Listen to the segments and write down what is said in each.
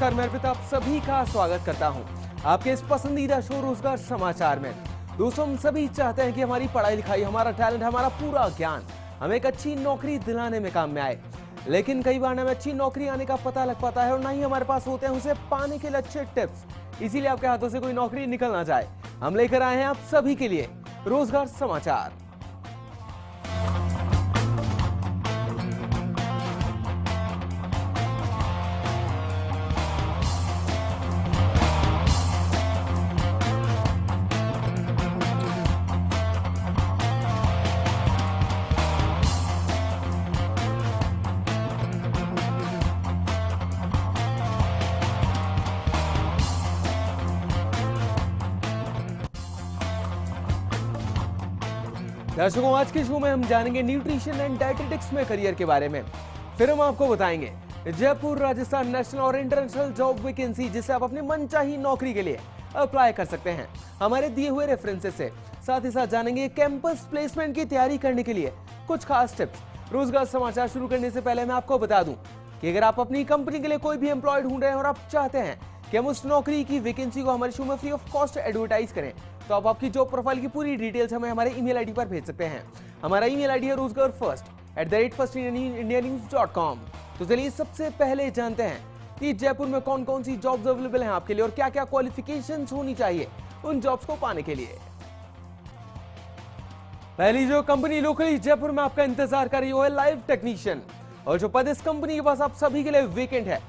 नमस्कार, मैं अर्पित आप सभी का स्वागत करता हूं आपके इस पसंदीदा शो रोजगार समाचार में। दोस्तों, हम सभी चाहते हैं कि हमारी पढ़ाई लिखाई, हमारा टैलेंट, हमारा पूरा ज्ञान हमें एक अच्छी नौकरी दिलाने में काम में आए। लेकिन कई बार हमें अच्छी नौकरी आने का पता लग पाता है और ना ही हमारे पास होते हैं उसे पाने के लिए अच्छे टिप्स। इसीलिए आपके हाथों से कोई नौकरी निकल ना जाए, हम लेकर आए हैं आप सभी के लिए रोजगार समाचार। दर्शकों, आज के शो में हम जानेंगे न्यूट्रिशन एंड डाइटेटिक्स में करियर के बारे में। फिर हम आपको बताएंगे जयपुर राजस्थान नेशनल और इंटरनेशनल जॉब वैकेंसी, जिससे आप अपनी मनचाही नौकरी के लिए अप्लाई कर सकते हैं हमारे दिए हुए रेफरेंसेस से। साथ ही साथ जानेंगे कैंपस प्लेसमेंट की तैयारी करने के लिए कुछ खास टिप्स। रोजगार समाचार शुरू करने से पहले मैं आपको बता दूं कि अगर आप अपनी कंपनी के लिए कोई भी एम्प्लॉय ढूंढ रहे हैं और आप चाहते हैं कि हम उस नौकरी की वैकेंसी को हमारे शो में फ्री ऑफ कॉस्ट एडवर्टाइज करें, तो आप आपकी जॉब प्रोफाइल की पूरी डिटेल्स हमें हमारे ईमेल आईडी पर भेज सकते हैं। हमारा ईमेल आईडी है rozgarfirst@firstindianews.com। तो चलिए सबसे पहले जानते हैं कि जयपुर में कौन कौन सी जॉब्स अवेलेबल हैं आपके लिए और क्या क्या क्वालिफिकेशंस होनी चाहिए उन जॉब्स को पाने के लिए। पहली जो कंपनी लोकली जयपुर में आपका इंतजार कर रही है वो है लाइव टेक्नीशियन, और जो पद इस कंपनी के पास आप सभी के लिए वेकेंट है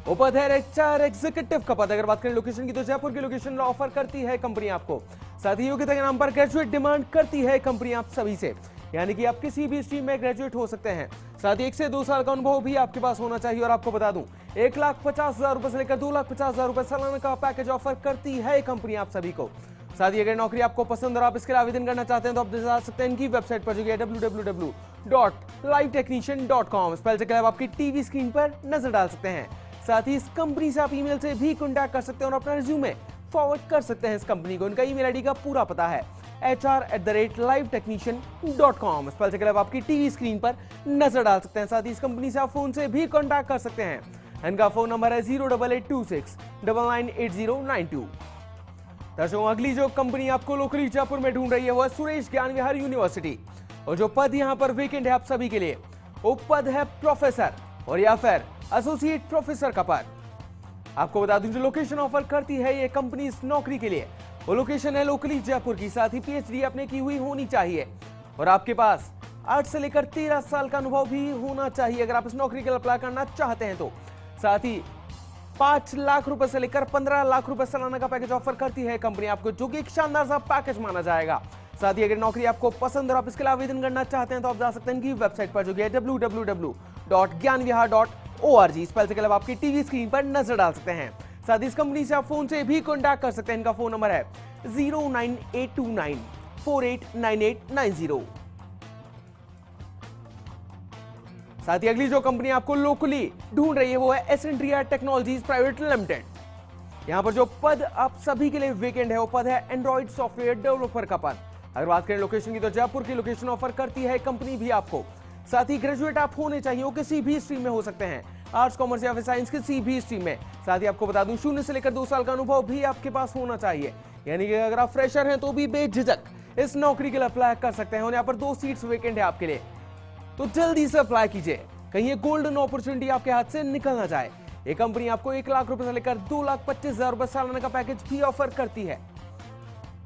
वो पद है HR एग्जीक्यूटिव का पद। अगर बात करें लोकेशन की, तो जयपुर की लोकेशन ऑफर करती है कंपनी आपको। साथ ही योग्यता के नाम पर ग्रेजुएट डिमांड करती है कंपनी आप सभी से, यानी कि आप किसी भी स्ट्रीम में ग्रेजुएट हो सकते हैं। साथ ही 1 से 2 साल का अनुभव भी आपके पास होना चाहिए। और आपको बता दूं, 1,50,000 रुपए से लेकर 2,50,000 रुपए सालाना का पैकेज ऑफर करती है कंपनी आप सभी को। साथ ही अगर नौकरी आपको पसंद और आप इसके लिए आवेदन करना चाहते हैं तो आप जा सकते हैं इनकी वेबसाइट पर, जो कि www.livetechnician.com। स्पेल चेक आप आपकी टीवी स्क्रीन पर नजर डाल सकते हैं। साथ ही इस कंपनी से आप ईमेल से भी कांटेक्ट कर सकते हैं और अपना रिज्यूमे फॉरवर्ड कर सकते हैं इस कंपनी को। इनका ईमेल आईडी का पूरा पता है hr@livetechnician.com। स्पेल चेक आप आपकी टीवी स्क्रीन पर नजर डाल सकते हैं। साथ ही इस कंपनी से आप फोन से भी कांटेक्ट कर सकते हैं। इनका फोन नंबर है 08826998092। दर्शकों, अगली जो कंपनी आपको लोकली जयपुर में ढूंढ रही है वो है सुरेश ज्ञान विहार यूनिवर्सिटी, और जो पद यहाँ पर वेकेंट है आप सभी के लिए वो पद है प्रोफेसर और या फिर एसोसिएट प्रोफेसर का पद। आपको बता दूं, जो लोकेशन ऑफर करती है ये कंपनी इस नौकरी के लिए वो लोकेशन है लोकली जयपुर की। साथ ही PhD आपने की हुई होनी चाहिए और आपके पास 8 से लेकर 13 साल का अनुभव भी होना चाहिए अगर आप इस नौकरी के लिए अप्लाई करना चाहते हैं तो। साथ ही 5 लाख रुपए से लेकर 15 लाख रुपए सालाना का पैकेज ऑफर करती है कंपनी आपको, जो कि एक शानदार सा पैकेज माना जाएगा। साथ ही अगर नौकरी आपको पसंद और आप इसके लिए आवेदन करना चाहते हैं तो आप जा सकते हैं इनकी वेबसाइट पर, जो कि है www.gyanvihar.org। स्पेल चेक आप आपकी टीवी स्क्रीन पर नजर डाल सकते हैं। साथ ही इस कंपनी से आप फोन से भी कांटेक्ट कर सकते हैं। इनका फोन नंबर है 09829489890। साथ ही अगली जो कंपनी आपको लोकली ढूंढ रही है वो है एसेंट्रिया टेक्नोलॉजीज प्राइवेट लिमिटेड। यहां पर जो पद आप सभी के लिए वेकेंट है वो पद है एंड्रॉइड सॉफ्टवेयर डेवलपर का पद। अगर बात करें लोकेशन की, तो जयपुर की लोकेशन ऑफर करती है कंपनी भी आपको। साथ ही ग्रेजुएट आप होने चाहिए, वो किसी भी स्ट्रीम में हो सकते हैं, आर्ट्स, कॉमर्स या फिर साइंस, किसी भी स्ट्रीम में। साथ ही आपको बता दूं, 0 से लेकर 2 साल का अनुभव भी आपके पास होना चाहिए, यानी कि अगर आप फ्रेशर हैं तो भी बेझिझक इस नौकरी के लिए अप्लाई कर सकते हैं। और यहाँ पर 2 सीट्स वेकेंट है आपके लिए, तो जल्दी से अप्लाई कीजिए, कहीं ये गोल्डन अपॉर्चुनिटी आपके हाथ से निकल ना जाए। ये कंपनी आपको 1 लाख रुपए से लेकर 2,25,000 रुपए सालाना का पैकेज भी ऑफर करती है।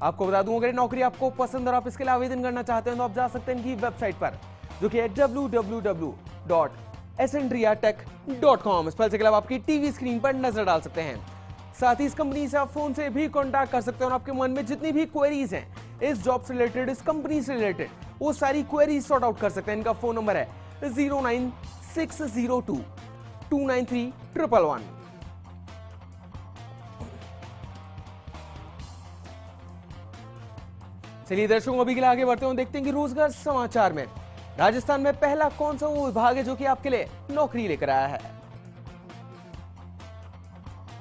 आपको बता दूं, अगर नौकरी आपको पसंद और आप इसके लिए आवेदन करना चाहते हैं तो आप जा सकते हैं इनकी वेबसाइट पर, जो कि है www.ascendriatech.com। स्पेल चेक आपकी टीवी स्क्रीन पर नजर डाल सकते हैं। साथ ही इस कंपनी से आप फोन से भी कांटेक्ट कर सकते हैं और आपके मन में जितनी भी क्वेरीज हैं इस जॉब से रिलेटेड, इस कंपनी से रिलेटेड, वो सारी क्वेरीज सॉर्ट आउट कर सकते हैं। इनका फोन नंबर है 09602293111। चलिए दर्शकों, अभी के लिए आगे बढ़ते हैं, देखते हैं कि रोजगार समाचार में राजस्थान में पहला कौन सा वो विभाग है जो कि आपके लिए नौकरी लेकर आया है।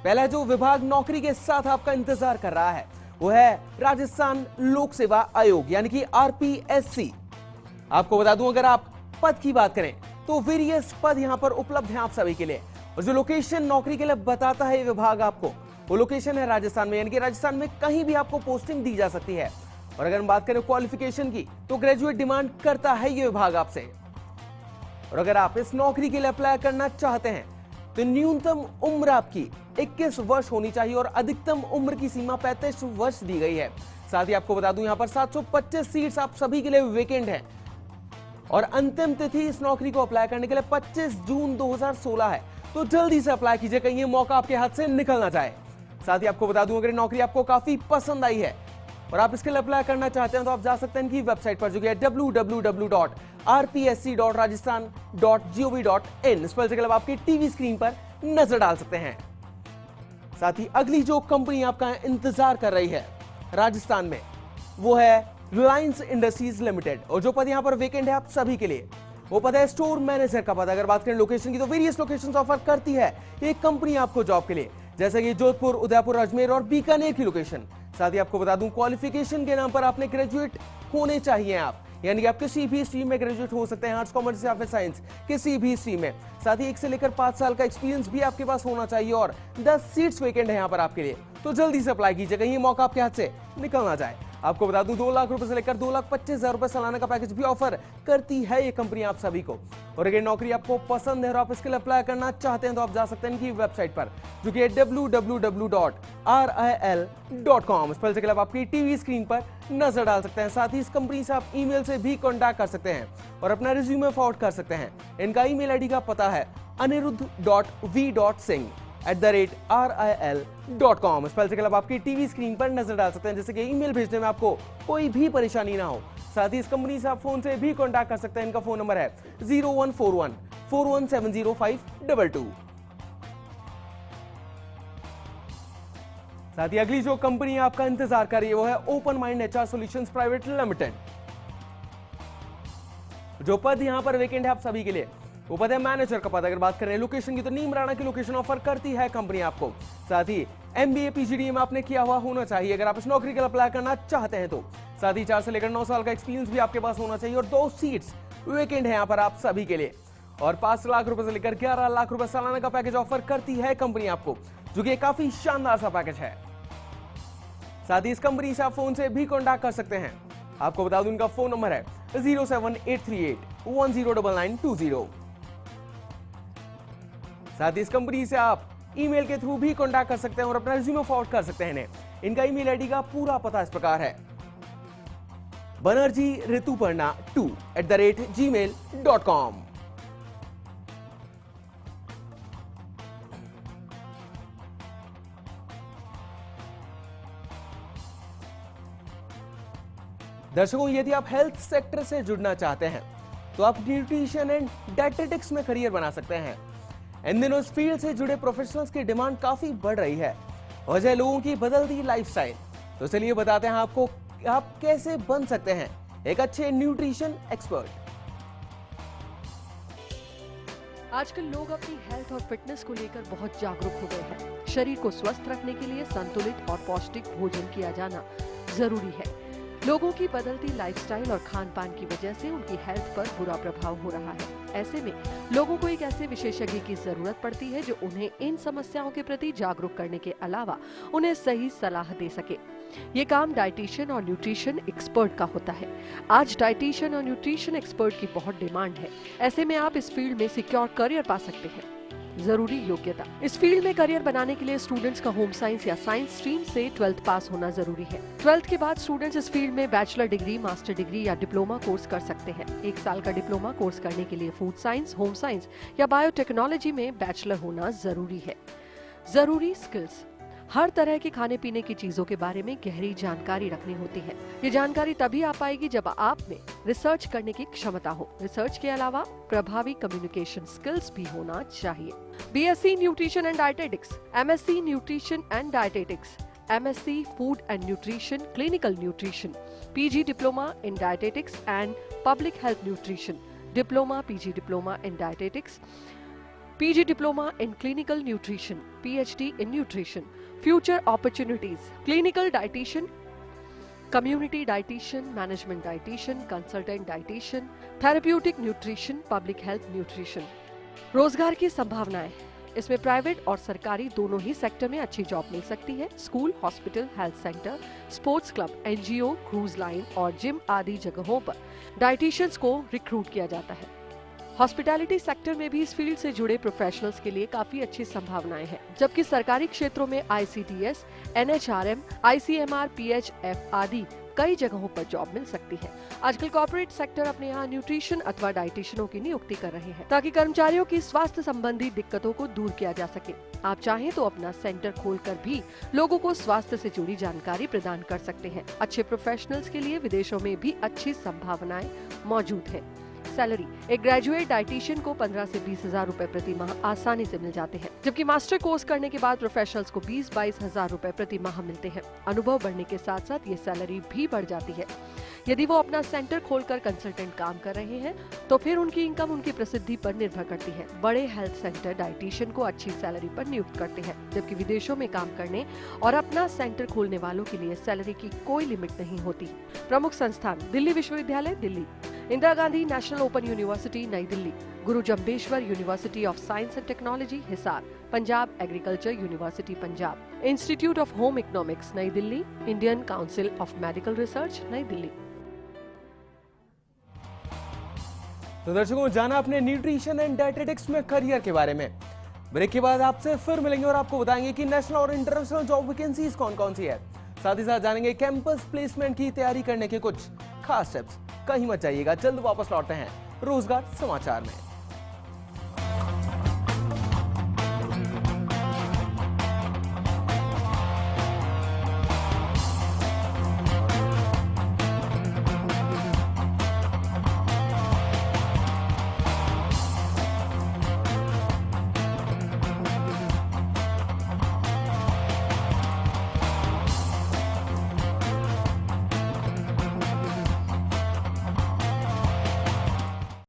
पहला जो विभाग नौकरी के साथ आपका इंतजार कर रहा है वो है राजस्थान लोक सेवा आयोग, यानी कि RPSC। आपको बता दूं, अगर आप पद की बात करें तो वेरियस पद यहां पर उपलब्ध हैं आप सभी के लिए, और जो लोकेशन नौकरी के लिए बताता है ये विभाग आपको, वो लोकेशन है राजस्थान में, यानी कि राजस्थान में कहीं भी आपको पोस्टिंग दी जा सकती है। और अगर हम बात करें क्वालिफिकेशन की, तो ग्रेजुएट डिमांड करता है ये विभाग आपसे। और अगर आप इस नौकरी के लिए अप्लाई करना चाहते हैं तो न्यूनतम उम्र आपकी 21 वर्ष होनी चाहिए और अधिकतम उम्र की सीमा 35 वर्ष दी गई है। साथ ही आपको बता दूं यहां पर 725 सीट्स आप सभी के लिए वेकेंट है और अंतिम तिथि इस नौकरी को अप्लाई करने के लिए 25 जून 2016 है। तो जल्दी से अप्लाई कीजिए, कहीं ये मौका आपके हाथ से निकल ना जाए। साथ ही आपको बता दूं अगर नौकरी आपको काफी पसंद आई है और आप इसके लिए अप्लाई करना चाहते हैं तो आप जा सकते हैं इनकी वेबसाइट पर, जो कि है www.rpsc.rajasthan.gov.in। इस पर जगह आपकी टीवी स्क्रीन पर नजर डाल सकते हैं। साथ ही अगली जो कंपनी आपका इंतजार कर रही है राजस्थान में, वो है रिलायंस इंडस्ट्रीज लिमिटेड। और जो पद यहां पर वेकेंट है आप सभी के लिए, वो पद है स्टोर मैनेजर का पद। अगर बात करें लोकेशन की, तो वेरियस लोकेशंस ऑफर करती है ये कंपनी आपको जॉब के लिए, जैसे कि जोधपुर, उदयपुर, अजमेर और बीकानेर की लोकेशन। साथ ही आपको बता दूं क्वालिफिकेशन के नाम पर आपने ग्रेजुएट होने चाहिए आप, यानी कि आप किसी भी स्ट्रीम में ग्रेजुएट हो सकते हैं, आर्ट्स, कॉमर्स या फिर साइंस, किसी भी स्ट्रीम में। साथ ही 1 से लेकर 5 साल का एक्सपीरियंस भी आपके पास होना चाहिए और 10 सीट्स वेकेंट है यहाँ पर आपके लिए। तो जल्दी से अप्लाई कीजिए, कहीं ये मौका आपके हाथ से निकल ना जाए। आपको बता दूं 2 लाख रुपए से लेकर 2,25,000 रुपए सालाना का पैकेज भी ऑफर करती है ये कंपनी आप सभी को। और अगर नौकरी आपको पसंद है और आप इसके लिए अप्लाई करना चाहते हैं तो आप जा सकते हैं इनकी वेबसाइट पर, जो कि है www.ral.com। इस पर जगह आप आपकी टीवी स्क्रीन पर नजर डाल सकते हैं। साथ ही इस कंपनी से आप ईमेल से भी कॉन्टैक्ट कर सकते हैं और अपना रिज्यूमे फॉरवर्ड कर सकते हैं। इनका ईमेल आईडी का पता है anirudh.v.singh@ral.com। इस पर जगह आपकी टीवी स्क्रीन पर नजर डाल सकते हैं, जैसे कि ईमेल भेजने में आपको कोई भी परेशानी ना हो। साथ ही इस कंपनी से आप फोन से भी कॉन्टैक्ट कर सकते हैं। इनका फोन नंबर है 0141417052। साथ ही अगली जो कंपनी आपका इंतजार कर रही है वो है open mind HR solutions private limited. जो पद यहां पर वेकेंट है आप सभी के लिए, वो पद है मैनेजर का पद। अगर बात करें लोकेशन की, तो नीमराणा की लोकेशन ऑफर करती है कंपनी आपको। साथ ही MBA PGDM में आपने किया हुआ होना चाहिए अगर आप इस नौकरी के लिए अप्लाई करना चाहते हैं तो। साथ ही 4 से लेकर 9 साल का एक्सपीरियंस भी आपके पास होना चाहिए और 2 सीट्स वेकेंट है यहाँ पर आप सभी के लिए। और 5 लाख रुपए से लेकर 11 लाख रुपए सालाना का पैकेज ऑफर करती है कंपनी आपको, जो कि काफी शानदार सा पैकेज है। साथ ही इस कंपनी से आप फोन से भी कॉन्टैक्ट कर सकते हैं। आपको बता दूं इनका फोन नंबर है 07838109920। साथ ही इस कंपनी से आप ईमेल के थ्रू भी कॉन्टैक्ट कर सकते हैं और अपना रिज्यूमे फॉरवर्ड कर सकते हैं। इनका ईमेल आईडी का पूरा पता इस प्रकार है banerjee.ritu2@gmail.com। दर्शकों, यदि आप हेल्थ सेक्टर से जुड़ना चाहते हैं तो आप न्यूट्रिशन एंड डाइटेटिक्स में करियर बना सकते हैं। इन दिनों इस फील्ड से जुड़े प्रोफेशनल्स की डिमांड काफी बढ़ रही है, वजह लोगों की बदलती लाइफस्टाइल। तो चलिए बताते हैं आपको आप कैसे बन सकते हैं एक अच्छे न्यूट्रिशन एक्सपर्ट। आजकल लोग अपनी हेल्थ और फिटनेस को लेकर बहुत जागरूक हो गए हैं। शरीर को स्वस्थ रखने के लिए संतुलित और पौष्टिक भोजन किया जाना जरूरी है। लोगों की बदलती लाइफस्टाइल और खान पान की वजह से उनकी हेल्थ पर बुरा प्रभाव हो रहा है। ऐसे में लोगों को एक ऐसे विशेषज्ञ की जरूरत पड़ती है जो उन्हें इन समस्याओं के प्रति जागरूक करने के अलावा उन्हें सही सलाह दे सके। ये काम डाइटिशियन और न्यूट्रिशन एक्सपर्ट का होता है। आज डाइटिशियन और न्यूट्रिशन एक्सपर्ट की बहुत डिमांड है। ऐसे में आप इस फील्ड में सिक्योर करियर पा सकते हैं। जरूरी योग्यता, इस फील्ड में करियर बनाने के लिए स्टूडेंट्स का होम साइंस या साइंस स्ट्रीम से 12th पास होना जरूरी है। 12th के बाद स्टूडेंट्स इस फील्ड में बैचलर डिग्री, मास्टर डिग्री या डिप्लोमा कोर्स कर सकते हैं। 1 साल का डिप्लोमा कोर्स करने के लिए फूड साइंस, होम साइंस या बायोटेक्नोलॉजी में बैचलर होना जरूरी है। जरूरी स्किल्स, हर तरह के खाने पीने की चीजों के बारे में गहरी जानकारी रखनी होती है। ये जानकारी तभी आ पाएगी जब आप में रिसर्च करने की क्षमता हो। रिसर्च के अलावा प्रभावी कम्युनिकेशन स्किल्स भी होना चाहिए। BSc nutrition and dietetics, MSc nutrition and dietetics, MSc food and nutrition, clinical nutrition, PG diploma in dietetics and public health nutrition, diploma, PG diploma in dietetics, PG diploma in clinical nutrition, PhD in nutrition, future opportunities, clinical dietitian, community dietitian, management dietitian, consultant dietitian, therapeutic nutrition, public health nutrition। रोजगार की संभावनाएं, इसमें private और सरकारी दोनों ही sector में अच्छी job मिल सकती है। School, hospital, health centre, sports club, NGO, cruise line और जिम आदि जगहों पर डाइटिशियंस को रिक्रूट किया जाता है। हॉस्पिटैलिटी सेक्टर में भी इस फील्ड से जुड़े प्रोफेशनल्स के लिए काफी अच्छी संभावनाएं हैं, जबकि सरकारी क्षेत्रों में ICDS, NHRM, ICMR, PHF आदि कई जगहों पर जॉब मिल सकती है। आजकल कॉर्पोरेट सेक्टर अपने यहाँ न्यूट्रिशन अथवा डाइटिशियनों की नियुक्ति कर रहे हैं, ताकि कर्मचारियों की स्वास्थ्य संबंधी दिक्कतों को दूर किया जा सके। आप चाहें तो अपना सेंटर खोलकर भी लोगों को स्वास्थ्य से जुड़ी जानकारी प्रदान कर सकते हैं। अच्छे प्रोफेशनल्स के लिए विदेशों में भी अच्छी संभावनाएं मौजूद है। सैलरी: एक ग्रेजुएट डाइटिशियन को 15 से 20 हजार रूपए प्रति माह आसानी से मिल जाते हैं, जबकि मास्टर कोर्स करने के बाद प्रोफेशनल्स को 20-22 हजार रूपए प्रति माह मिलते हैं। अनुभव बढ़ने के साथ साथ ये सैलरी भी बढ़ जाती है। यदि वो अपना सेंटर खोलकर कंसल्टेंट काम कर रहे हैं तो फिर उनकी इनकम उनकी प्रसिद्धि पर निर्भर करती है। बड़े हेल्थ सेंटर डाइटिशियन को अच्छी सैलरी पर नियुक्त करते हैं, जबकि विदेशों में काम करने और अपना सेंटर खोलने वालों के लिए सैलरी की कोई लिमिट नहीं होती। प्रमुख संस्थान: दिल्ली विश्वविद्यालय Delhi, Indira Gandhi national open university Nai Delhi, Guru Jambheshwar university of science and technology Hisar, Punjab agriculture university Punjab, institute of home economics Nai Delhi, Indian council of medical research Nai Delhi. तो दर्शकों, जाना अपने न्यूट्रिशन एंड डाइटेटिक्स में करियर के बारे में। ब्रेक के बाद आपसे फिर मिलेंगे और आपको बताएंगे कि नेशनल और इंटरनेशनल जॉब वैकेंसीज कौन कौन सी है। साथ ही साथ जानेंगे कैंपस प्लेसमेंट की तैयारी करने के कुछ खास टिप्स। कहीं मत जाइएगा, जल्द वापस लौटते हैं रोजगार समाचार में।